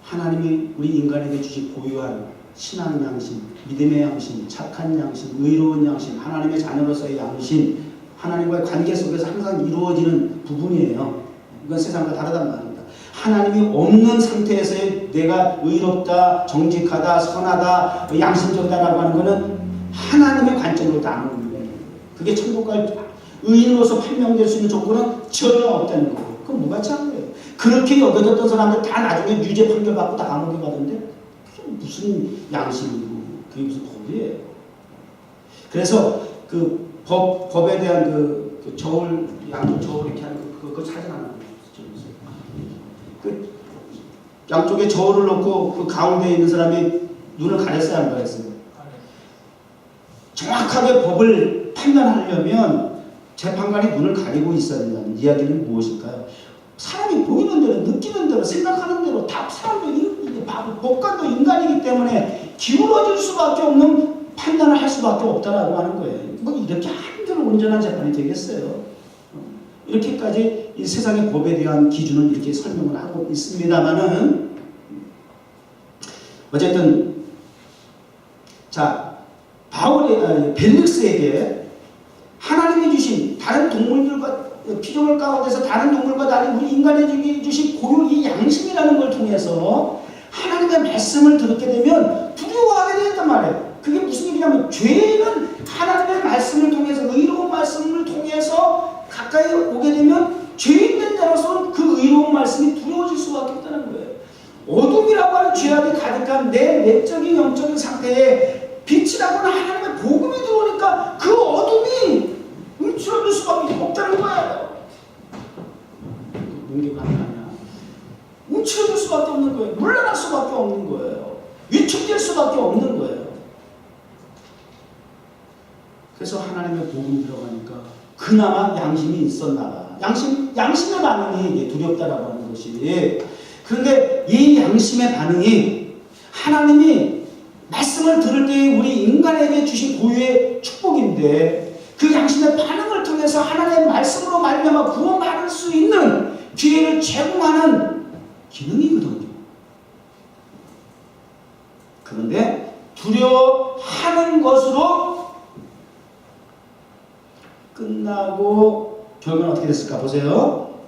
하나님이 우리 인간에게 주신 고유한 신앙 양심, 믿음의 양심, 착한 양심, 의로운 양심, 하나님의 자녀로서의 양심, 하나님과의 관계 속에서 항상 이루어지는 부분이에요. 이건 세상과 다르단 말입니다. 하나님이 없는 상태에서의 내가 의롭다, 정직하다, 선하다, 양심적이다라고 하는 것은 하나님의 관점으로 나누는 거예요. 그게 천국과 의인으로서 판명될 수 있는 조건은 전혀 없다는 거예요. 그건 무가치한 거예요. 그렇게 여겨졌던 사람들 다 나중에 유죄 판결 받고 다 감옥에 가던데 그게 무슨 양심이고 그게 무슨 법이에요. 그래서 그 법에 대한 그 저울, 양쪽 저울 이렇게 하는 그 사진 하나 찍어주세요. 그 양쪽에 저울을 놓고 그 가운데 있는 사람이 눈을 가렸어요, 안 가렸어요? 정확하게 법을 판단하려면 재판관이 눈을 가리고 있어야 된다는 이야기는 무엇일까요? 사람이 보이는 대로, 느끼는 대로, 생각하는 대로 다 사람도 법관도 인간이기 때문에 기울어질 수밖에 없는 판단을 할 수밖에 없다라고 하는 거예요. 뭐 이렇게 한결 온전한 재판이 되겠어요? 이렇게까지 이 세상의 법에 대한 기준은 이렇게 설명을 하고 있습니다만은 어쨌든 자 벨릭스에게 하나님이 주신 다른 동물들과 피조물 가운데서 다른 동물과 다른 우리 인간에게 주신 고유 이 양심이라는 걸 통해서 하나님의 말씀을 듣게 되면 두려워하게 된단 말이에요. 그게 무슨 얘기냐면 죄는 하나님의 말씀을 통해서 의로운 말씀을 통해서 가까이 오게 되면 죄 있는 자로서는 그 의로운 말씀이 두려워질 수밖에 없다는 거예요. 어둠이라고 하는 죄악이 가득한 내 내적인 영적인 상태에 빛이라고 하는 하나님의 복음이 들어오니까 그 어둠이 움츠러들 수밖에 없다는 거예요. 문제가 아니야. 움츠러들 수밖에 없는 거예요. 물러날 수밖에 없는 거예요. 위축될 수밖에 없는 거예요. 그래서 하나님의 복음이 들어가니까 그나마 양심이 있었나 봐. 양심의 반응이 두렵다라고 하는 것이. 그런데 이 양심의 반응이 하나님이 말씀을 들을 때 우리 인간에게 주신 고유의 축복인데 그 양심의 반응을 통해서 하나님의 말씀으로 말미암아 구원받을 수 있는 기회를 제공하는 기능이거든요. 그런데 두려워하는 것으로 끝나고 결과는 어떻게 됐을까 보세요.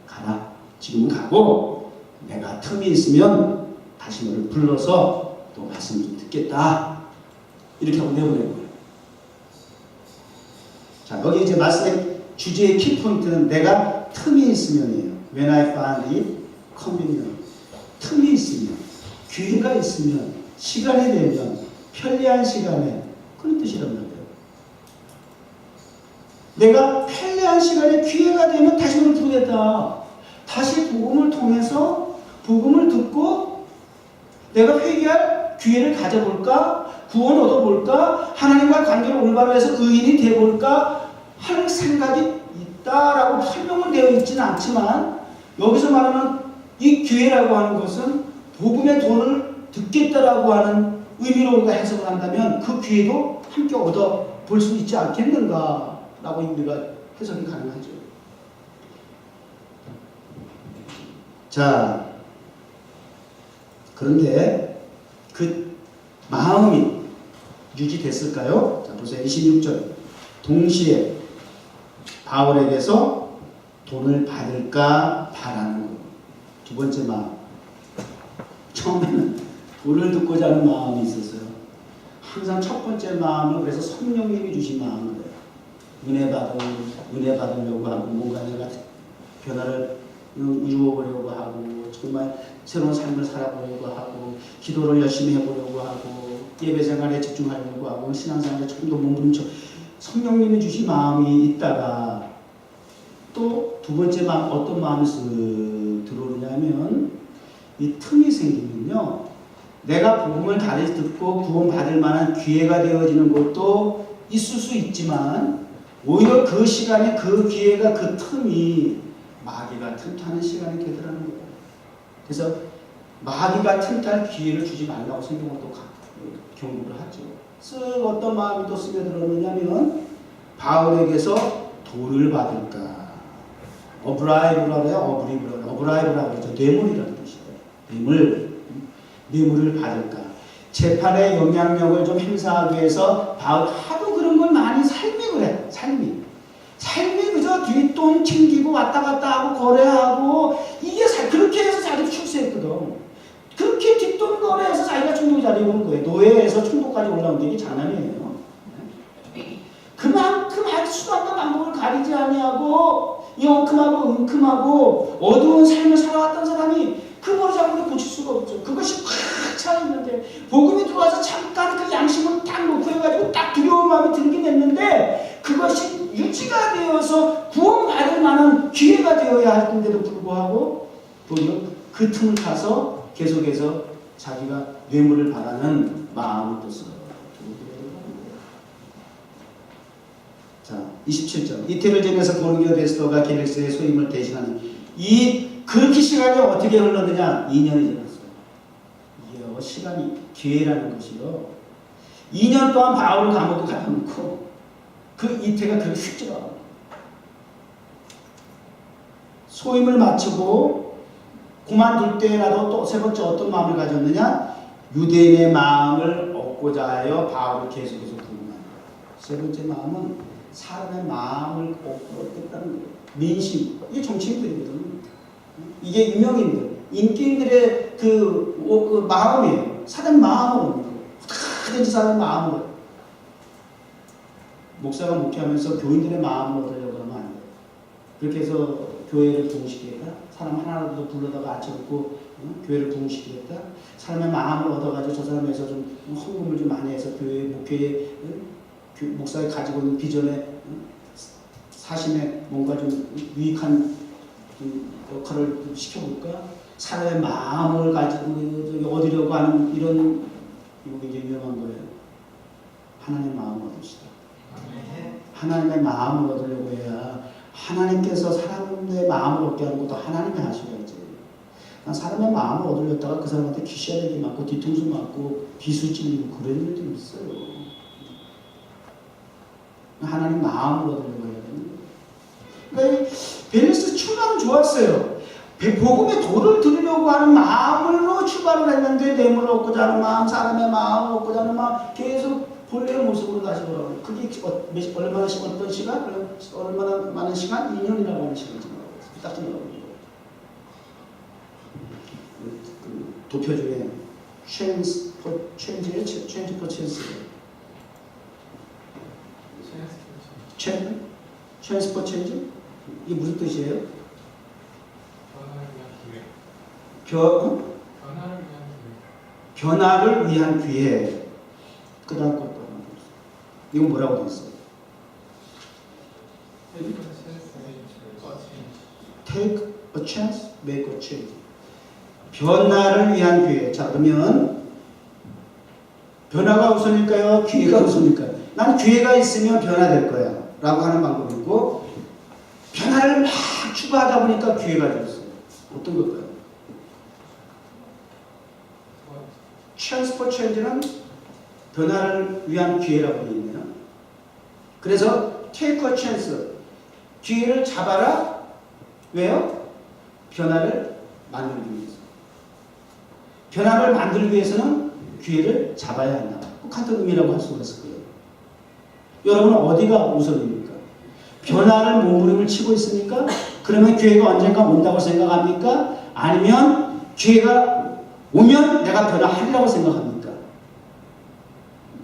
가라. 지금은 가고 내가 틈이 있으면 다시 너를 불러서 또 말씀 좀 듣겠다. 이렇게 하고 내보낸 거예요. 자, 여기 이제 말씀의 주제의 키포인트는 내가 틈이 있으면이에요. When I find it convenient. 틈이 있으면, 기회가 있으면, 시간이 되면, 편리한 시간에, 그런 뜻이란 말이에요. 내가 편리한 시간에 기회가 되면 다시 너를 부르겠다. 다시 복음을 통해서 복음을 듣고 내가 회개할 기회를 가져볼까? 구원 얻어볼까? 하나님과 관계를 올바로 해서 의인이 되어볼까? 할 생각이 있다라고 설명은 되어 있지는 않지만 여기서 말하는 이 기회라고 하는 것은 복음의 돈을 듣겠다라고 하는 의미로 우리가 해석을 한다면 그 기회도 함께 얻어볼 수 있지 않겠는가? 라고 우리가 해석이 가능하죠. 자, 그런데 그 마음이 유지됐을까요? 자, 보세요. 26절. 동시에 바울에게서 돈을 받을까 바라는 것. 두 번째 마음. 처음에는 돈을 듣고자 하는 마음이 있었어요. 항상 첫 번째 마음은 그래서 성령님이 주신 마음이에요. 은혜 받으려고 하고 뭔가 내가 변화를 이루어보려고 하고 정말 새로운 삶을 살아보려고 하고 기도를 열심히 해보려고 하고 예배 생활에 집중하려고 하고 신앙생활에 조금 더 몸부림쳐 성령님이 주신 마음이 있다가 또 두 번째 마음 어떤 마음이 들어오냐면 이 틈이 생기면요 내가 복음을 다시 듣고 구원받을 만한 기회가 되어지는 것도 있을 수 있지만 오히려 그 시간에 그 기회가 그 틈이 마귀가 틈타는 시간이 되더라는 거예요. 그래서 마귀가 틈탈 기회를 주지 말라고 성경은 또 경고를 하죠. 쓱 어떤 마음이 또 스며들었느냐면 바울에게서 돈을 받을까. 어브라이브라고 해요. 어브라이브라고 그러죠. 뇌물이라는 뜻이에요. 뇌물을 받을까. 재판의 영향력을 좀 행사하기 위해서 바울 하도 그런 걸 많이 삶이 그래. 삶이 그저 뒷돈 챙기고 왔다 갔다 하고 거래하고 이게 그렇게 해서 자기를 출세했거든. 그렇게 뒷돈 거래해서 자기가 충동 자리에 오는 거예요. 노예에서 충동까지 올라온 게 장난이에요. 그만큼 할 수단과 방법을 가리지 아니하고 이 엉큼하고 은큼하고 어두운 삶을 살아왔던 사람이 그 버리장물을 고칠 수가 없죠. 그것이 팍 차있는데 복음이 들어와서 잠깐 그 양심을 딱 놓고 해가지고 딱 두려운 마음이 들긴 했는데 그것이 유지가 되어서 구원받을 만한 기회가 되어야 할 텐데도 불구하고 도리어 그 틈을 타서 계속해서 자기가 뇌물을 바라는 마음을 떴어요. 자, 27절. 이태를 전에서 고르기오 데스토가 게릭스의 소임을 대신하는 그렇게 시간이 어떻게 흘렀느냐? 2년이 지났어요. 이게 시간이 기회라는 것이요. 2년 동안 바울을 감옥에 가둬놓고 그 이태가 그렇게 휙 지나가요. 소임을 마치고 그만둘 때라도 또 세 번째 어떤 마음을 가졌느냐? 유대인의 마음을 얻고자 하여 바울을 계속해서 부르는 거예요. 세 번째 마음은 사람의 마음을 얻겠다는 거예요. 민심. 이게 정치인들이거든요. 이게 유명인들, 인기인들의 그 마음이에요. 사람 마음을 얻는 거예요. 얼마든지 사람의 마음을 목사가 목회하면서 교인들의 마음을 얻으려고 하면 안 돼요. 그렇게 해서 교회를 부흥시키겠다. 사람 하나라도 불러다가 앉혀놓고 교회를 부흥시키겠다. 사람의 마음을 얻어가지고 저 사람에서 좀 헌금을 좀 많이 해서 교회 목회에 목사가 가지고 있는 비전에 사심에 뭔가 좀 유익한 역할을 시켜볼까? 사람의 마음을 가지고 얻으려고 하는 이런 이거 굉장히 위험한 거예요. 하나님의 마음을 얻읍시다. 하나님의 마음을 얻으려고 해야 하나님께서 사람의 마음을 얻게 하는 것도 하나님이 하셔야지. 사람의 마음을 얻으려다가 그 사람한테 귀시하게 맞고 뒤통수 맞고 비수 찔리고 그런 일도 있어요. 하나님 마음을 얻으려고 해야 됩니다. 그러니까 베네스 출발은 좋았어요. 복음의 도를 들으려고 하는 마음으로 출발을 했는데 뇌물을 얻고자 하는 마음, 사람의 마음을 얻고자 하는 마음 계속 본래의 모습으로 다시 돌아오는 그게 얼마나 어떤 시간? 얼마나 많은 시간? 2년이라고 하는 시간이 지나가고 있어요. 딱 지나가고 있는 거예요. 그 도표 중에 change for change. change for change? 이게 무슨 뜻이에요? 변화를 위한 기회. 그 다음 것도 이건 뭐라고 되어 있어요? Take a chance, make a change. 변화를 위한 기회. 자, 그러면 변화가 우선일까요? 기회가 우선일까요? 난 기회가 있으면 변화될 거야 라고 하는 방법이고, 변화를 막 추구하다 보니까 기회가 되었어요. 어떤 걸까요? Chance for change는 변화를 위한 기회라고 되어 있네요. 그래서 take a chance, 기회를 잡아라. 왜요? 변화를 만들기 위해서. 변화를 만들기 위해서는 기회를 잡아야 한다. 같은 의미라고 할 수가 있을 거예요. 여러분은 어디가 우선입니까? 변화를 몸부림을 치고 있습니까? 그러면 기회가 언젠가 온다고 생각합니까? 아니면 기회가 오면 내가 변화하리라고 생각합니까?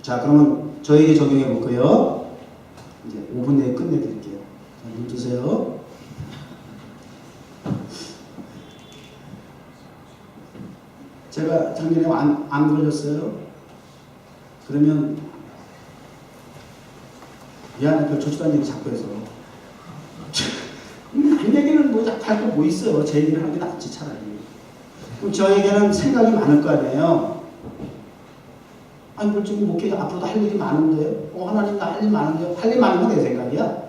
자, 그러면 저에게 적용해 볼까요? 이제 5분 내에 끝내드릴게요. 자, 눈 뜨세요. 제가 작년에 안 걸렸어요. 그러면 미안해, 별 좋지도 않은 얘기 자꾸 해서. 남 얘기는 뭐 자꾸 할 거 뭐 있어요. 제 얘기를 하는 게 낫지 차라리. 그럼 저에게는 생각이 많을 거 아니에요. 아니, 솔직히 목회자 앞으로도 할 일이 많은데, 하나님 나 할 일 많은데요. 할 일 많은 건 내 생각이야.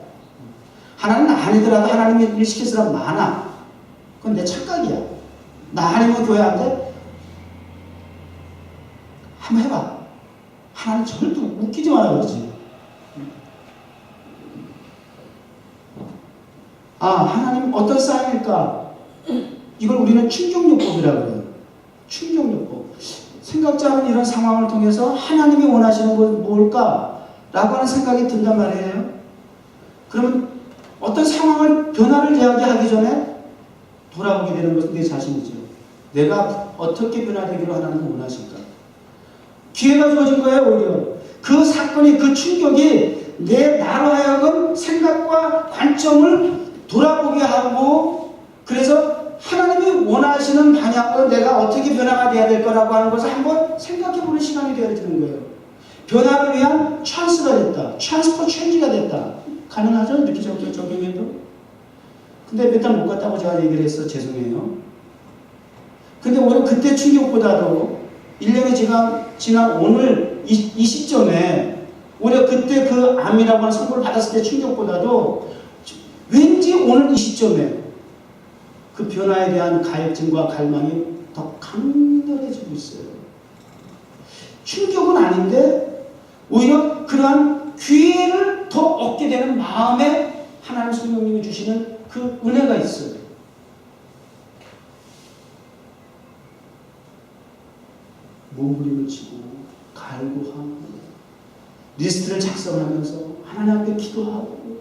하나님 나 아니더라도 하나님이 일 시킬 사람 많아. 그건 내 착각이야. 나 아니면 교회 안 돼? 한번 해봐. 하나님 절대 웃기지 마라 그러지. 하나님 어떤 사인일까? 이걸 우리는 충족요법이라고 해요. 충족요법. 생각지 않은 이런 상황을 통해서 하나님이 원하시는 건 뭘까? 라고 하는 생각이 든단 말이에요. 그러면 어떤 상황을 변화를 이야기하기 전에 돌아보게 되는 것은 내 자신이죠. 내가 어떻게 변화되기로 하나님은 원하실까? 기회가 주어진 거예요, 오히려. 그 사건이, 그 충격이 나로 하여금 생각과 관점을 돌아보게 하고, 그래서 하나님이 원하시는 방향으로 내가 어떻게 변화가 돼야 될 거라고 하는 것을 한번 생각해보는 시간이 되어지는 거예요. 변화를 위한 찬스가 됐다. 찬스 포 체인지가 됐다. 가능하죠? 이렇게 적용해도? 근데 몇 달 못 갔다고 제가 얘기를 했어. 죄송해요. 근데 오늘 그때 충격보다도 1년이 지난 오늘 이 시점에 오히려 그때 그 암이라고 하는 선고를 받았을 때 충격보다도 왠지 오늘 이 시점에 그 변화에 대한 갈증과 갈망이 더 강렬해지고 있어요. 충격은 아닌데 오히려 그러한 기회를 더 얻게 되는 마음에 하나님 성령님이 주시는 그 은혜가 있어요. 몸부림을 치고 갈구하고 리스트를 작성하면서 하나님 앞에 기도하고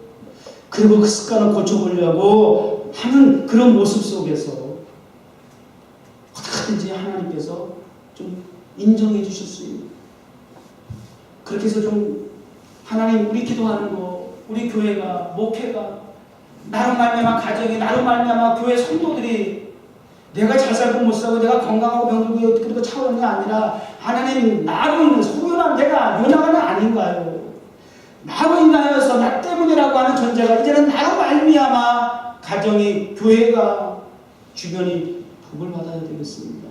그리고 그 습관을 고쳐보려고 하는 그런 모습 속에서 어떻게든지 하나님께서 좀 인정해 주실 수 있는 그렇게 해서 좀 하나님 우리 기도하는 거, 우리 교회가, 목회가, 나로 말미암아 가정이, 나로 말미암아 교회 성도들이 내가 잘 살고 못 살고 내가 건강하고 병들고 그리고 차원이 아니라 하나님 나로 인해 소유한 내가 요나가는 아닌가요? 나로 인하여서 나 때문이라고 하는 존재가 이제는 나로 말미암아 가정이, 교회가, 주변이 복을 받아야 되겠습니다.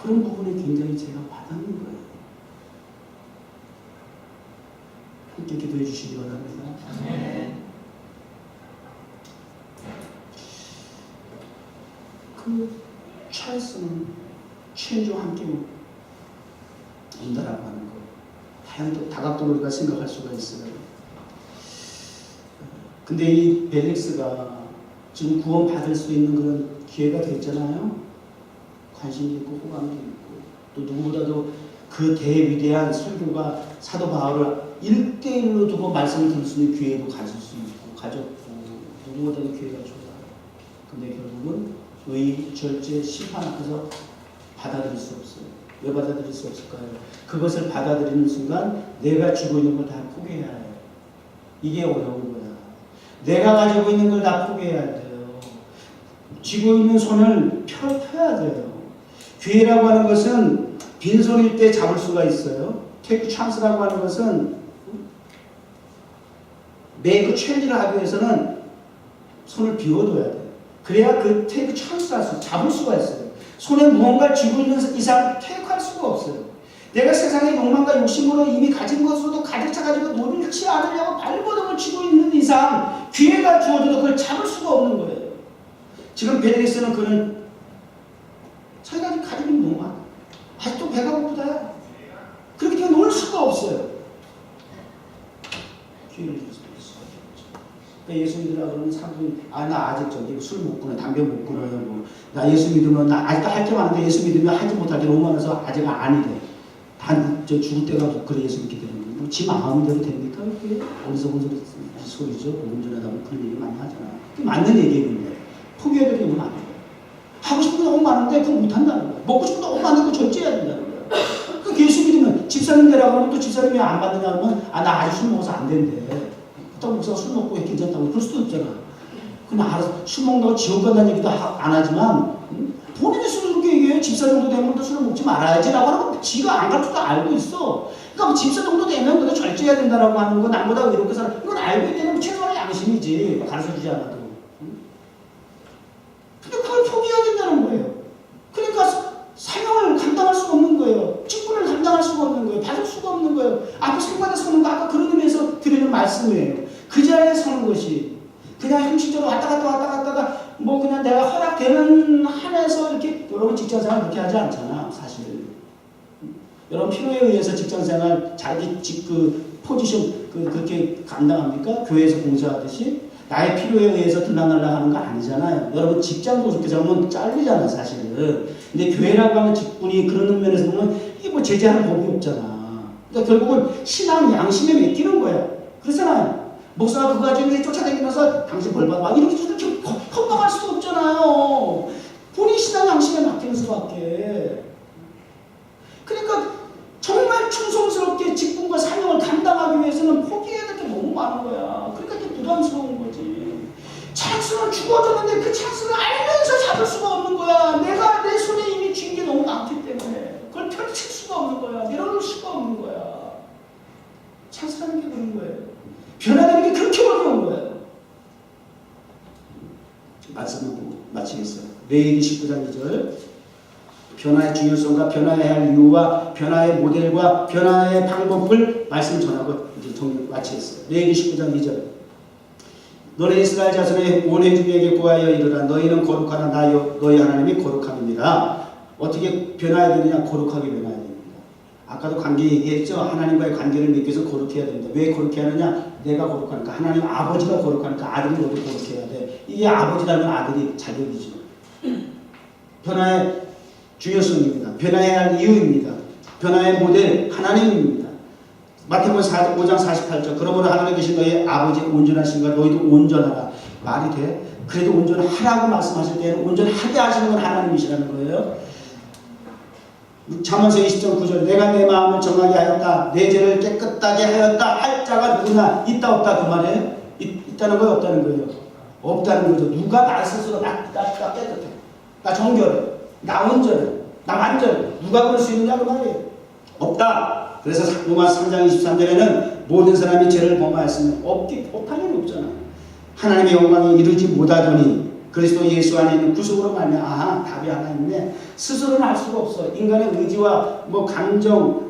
그런 부분에 굉장히 제가 와닿는 거예요. 함께 기도해 주시기 바랍니다. 네. 그 찰스는 체인지와 함께 온다라고 하는 거 다양한 다각도로 우리가 생각할 수가 있어요. 근데 이 벨릭스가 지금 구원받을 수 있는 그런 기회가 됐잖아요. 관심이 있고 호감도 있고 또 누구보다도 그 대위대한 설교가 사도 바울을 1대1로 두고 말씀을 들을 수 있는 기회도 가질 수 있고 가졌고 누구보다도 기회가 좋아요. 근데 결국은 절제, 심판 앞에서 받아들일 수 없어요. 왜 받아들일 수 없을까요? 그것을 받아들이는 순간 내가 쥐고 있는 걸 다 포기해야 해요. 이게 어려운 거야. 내가 가지고 있는 걸 다 포기해야 돼요. 쥐고 있는 손을 펴야 돼요. 기회라고 하는 것은 빈손일 때 잡을 수가 있어요. 테이크 찬스라고 하는 것은 메이크 체인지를 하기 위해서는 손을 비워둬야 돼요. 그래야 그 테이크 찬스를 잡을 수가 있어요. 손에 무언가를 쥐고 있는 이상 테이크할 수가 없어요. 내가 세상의 욕망과 욕심으로 이미 가진 것으로도 가득 차가지고 놓지 않으려고 발버둥을 치고 있는 이상 기회가 주어져도 그걸 잡을 수가 없는 거예요. 지금 벨릭스는 그는 자기가 가지고 있는 너무 많아. 아직도 배가 고프다. 그렇게 되면 놀 수가 없어요. 기회를 줄 수가 있어요. 그러니까 예수 믿으라고 그러면 사람들이 나 아직 술 못 끊어, 담배 못 끊어요. 뭐. 나 예수 믿으면 나 아직도 할 게 많은데 예수 믿으면 하지 못할 게 너무 많아서 아직 아니래. 죽을 때가 그래 예수 믿게 되는 거예요. 뭐 지 마음대로 됩니까? 그게 어디서 본 소리죠? 운전하다 보면 그런 얘기 많이 하잖아. 그게 맞는 얘기예요. 포기해야 될 게 너무 많아요. 하고 싶은 게 너무 많은데 그걸 못한다는 거야. 먹고 싶은 게 너무 많은데 그걸 절제해야 된다는 거야. 그 예수 믿으면 집사님 되라고 하면 또 집사님이 안 받느냐 하면 나 아직 술 먹어서 안 된대. 그렇다고 목사가 술 먹고 괜찮다고 그럴 수도 있잖아. 그냥 알아서 술 먹는다고 지옥 간다는 얘기도 안 하지만 본인이 술을 그렇게 얘기해. 집사 정도 되면 또 술을 먹지 말아야지라고 하는 건 지가 안 가르쳐도 알고 있어. 그러니까 뭐 집사 정도 되면 그래도 절제해야 된다라고 하는 건 남보다 이렇게 살아. 이건 알고 있다는 최소한의 양심이지. 가르쳐주지 않아도. 근데 그걸 포기해야 된다는 거예요. 그러니까 사명을 감당할 수가 없는 거예요. 직분을 감당할 수가 없는 거예요. 받을 수가 없는 거예요. 앞에 상관에 서는 거 아까 그런 의미에서 드리는 말씀이에요. 그 자리에 서는 것이 그냥 형식적으로 왔다 갔다가 뭐 그냥 내가 허락되는 한에서 이렇게 여러분 직장생활 그렇게 하지 않잖아 사실. 여러분 필요에 의해서 직장생활 자기 그 포지션 그렇게 감당합니까? 교회에서 공사하듯이 나의 필요에 의해서 들락날락 하는 거 아니잖아요. 여러분 직장도 그렇게 잡으면 잘리잖아 사실은. 근데 교회라고 하는 직분이 그런 면에서 보면 이게 뭐 제재하는 법이 없잖아. 그러니까 결국은 신앙 양심에 맡기는 거야. 그렇잖아요. 목사가 그 과정에 쫓아다니면서 당신 벌 받아 이렇게 컵박할 수도 없잖아요. 본인 신앙 양심에 맡기는 수밖에. 그러니까 정말 충성스럽게 직분과 사명을 감당하기 위해서는 포기해야 될 게 너무 많은 거야. 그러니까 이게 부담스러운 거지. 찬스는 주어졌는데 그 찬스를 알면서 잡을 수가 없는 거야. 내가 내 손에 이미 쥔 게 너무 많기 때문에 그걸 펼칠 수가 없는 거야. 내려놓을 수가 없는 거야. 찬스라는 게 그런 거예요. 변화되는 게 그렇게 어려운 거예요. 말씀하고 마치겠어요. 레위기 19장 2절 변화의 중요성과 변화해야 할 이유와 변화의 모델과 변화의 방법을 말씀 전하고 이제 마치겠어요. 레위기 19장 2절 너네 이스라엘 자손의 온 회중에게 구하여 이르라 너희는 거룩하나 너희 하나님이 거룩함입니다. 어떻게 변화해야 되느냐? 거룩하게 변화해야 됩니다. 아까도 관계 얘기했죠. 하나님과의 관계를 맺기 위해서 거룩해야 됩니다. 왜 거룩해 하느냐? 내가 거룩하니까. 하나님 아버지가 거룩하니까 아들이 너도 거룩해야 돼. 이게 아버지 닮은 아들이 자격이죠. 변화의 중요성입니다. 변화해야 할 이유입니다. 변화의 모델 하나님입니다. 마태복음 5장 48절 그러므로 하늘에 계신 너희 아버지 온전하신가 너희도 온전하라. 말이 돼? 그래도 온전하라고 말씀하실 때는 온전하게 하시는 건 하나님이시라는 거예요. 잠언서 20장 9절 내가 내 마음을 정하게 하였다 내 죄를 깨끗하게 하였다 할 자가 누구나 있다 없다 그 말이에요? 있다는 거예요 없다는 거예요? 없다는 거죠. 누가 나 스스로 나 깨끗해 나 정결해 나 온전해 나 완전해 누가 그럴 수 있느냐 그 말이에요. 없다. 그래서 로마 3장 23절에는 모든 사람이 죄를 범하였으면 당연히 없잖아. 하나님의 영광에 이르지 못하더니 그리스도 예수 안에 있는 구속으로 말미암아 아하 답이 하나 있네. 스스로는 할 수가 없어. 인간의 의지와 뭐 감정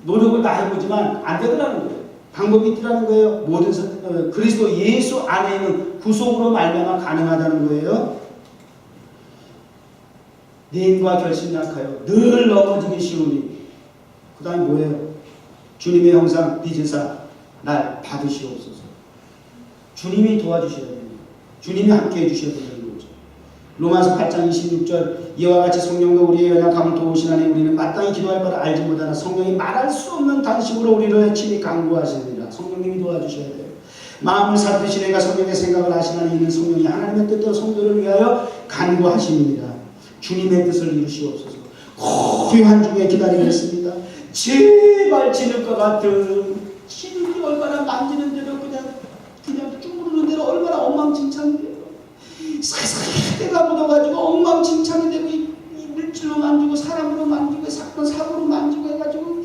노력을 다 해보지만 안 되더라는 거예요. 방법이 있더라는 거예요. 그리스도 예수 안에 있는 구속으로 말미암아 가능하다는 거예요. 내 힘과 결심이 약하여 늘 넘어지기 쉬우니 그 다음에 뭐예요? 주님의 형상 빚으사 날 받으시옵소서. 주님이 도와주셔야 됩니다. 주님이 함께해 주셔야 되는 거죠. 로마서 8장 26절 이와 같이 성령도 우리의 연약함을 도우시나니 우리는 마땅히 기도할 바를 알지 못하나 성령이 말할 수 없는 단식으로 우리를 친히 간구하시느니라. 성령님이 도와주셔야 돼요. 마음을 살피시는 이가 성령의 생각을 하시나니 이는 성령이 하나님의 뜻대로 성도를 위하여 간구하십니다. 주님의 뜻을 이루시옵소서. 고요한 중에 기다리겠습니다. 제발 지를 것 같은 신이 얼마나 만지는 대로 그냥 쭈무르는 대로 얼마나 엉망진창이 돼요. 사사히 때가 묻어가지고 엉망진창이 되고 이 물질로 만지고 사람으로 만지고 사건 사고로 만지고 해가지고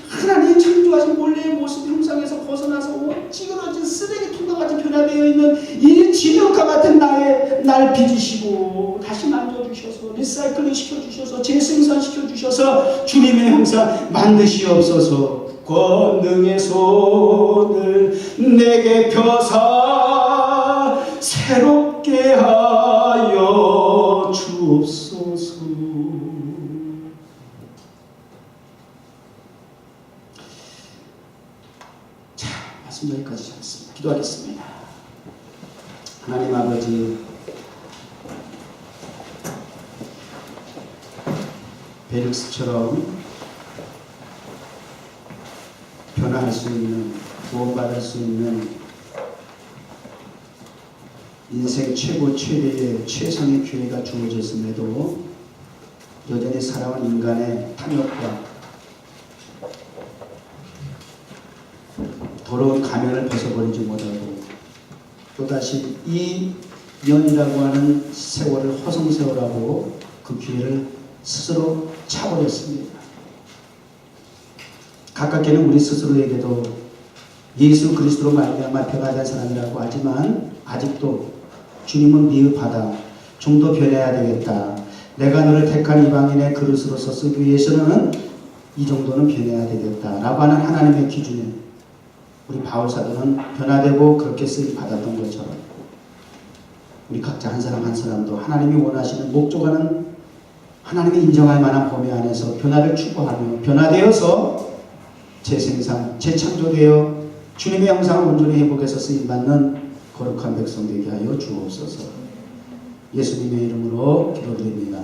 하나님 창조하신 본래의 모습 형상에서 벗어나서 찌그러진 쓰레기통과 같이 변화되어 있는 이 진흙과 같은 날 빚으시고 다시 만져주셔서 리사이클링 시켜주셔서 재생산시켜주셔서 주님의 형상 만드시옵소서. 권능의 손을 내게 펴사 새롭게 하여 주옵소서. 자, 말씀 여기까지 하겠습니다. 기도하겠습니다. 하나님 아버지, 벨릭스처럼 변화할 수 있는, 구원받을 수 있는 인생 최고의 최상의 기회가 주어졌음에도 여전히 살아온 인간의 탐욕과 더러운 가면을 벗어버리지 못하고 또다시 이 년이라고 하는 세월을 허송세월하고 그 기회를 스스로 차버렸습니다. 가깝게는 우리 스스로에게도 예수 그리스도로 말미암아 변화된 사람이라고 하지만 아직도 주님은 미흡하다. 좀 더 변해야 되겠다. 내가 너를 택한 이방인의 그릇으로서 쓰기 위해서는 이 정도는 변해야 되겠다. 라고 하는 하나님의 기준에 우리 바울사도는 변화되고 그렇게 쓰임 받았던 것처럼 우리 각자 한 사람 한 사람도 하나님이 원하시는 목적과는 하나님이 인정할 만한 범위 안에서 변화를 추구하며 변화되어서 재생산, 재창조되어 주님의 형상을 온전히 회복해서 쓰임받는 거룩한 백성 되게 하여 주옵소서. 예수님의 이름으로 기도드립니다.